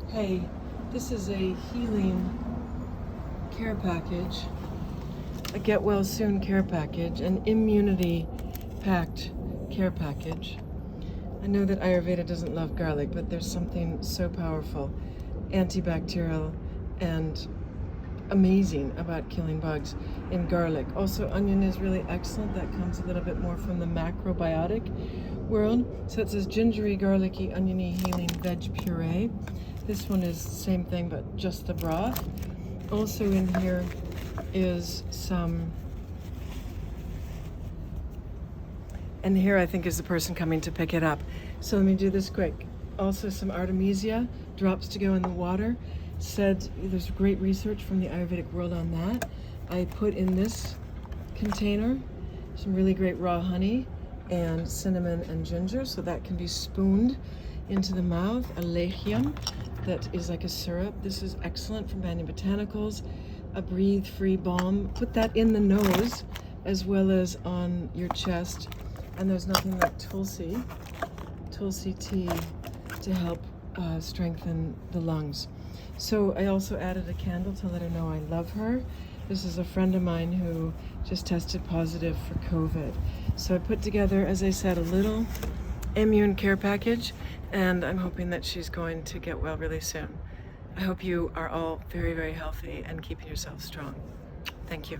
Hey, this is a healing care package, a get well soon care package, an immunity packed care package. I know that Ayurveda doesn't love garlic, but there's something so powerful, antibacterial and amazing about killing bugs in garlic. Also, onion is really excellent. That comes a little bit more from the macrobiotic world. So it says gingery, garlicky, oniony, healing veg puree. This one is the same thing, but just the broth. Also in here is some, and here I think is the person coming to pick it up. So let me do this quick. Also some artemisia, drops to go in the water. Said there's great research from the Ayurvedic world on that. I put in this container some really great raw honey and cinnamon and ginger, so that can be spooned into the mouth. A lechium that is like a syrup. This is excellent from Banyan Botanicals. A breathe-free balm. Put that in the nose as well as on your chest. And there's nothing like Tulsi tea to help strengthen the lungs. So I also added a candle to let her know I love her. This is a friend of mine who just tested positive for COVID. So I put together, as I said, a little immune care package, and I'm hoping that she's going to get well really soon. I hope you are all very, very healthy and keeping yourself strong. Thank you.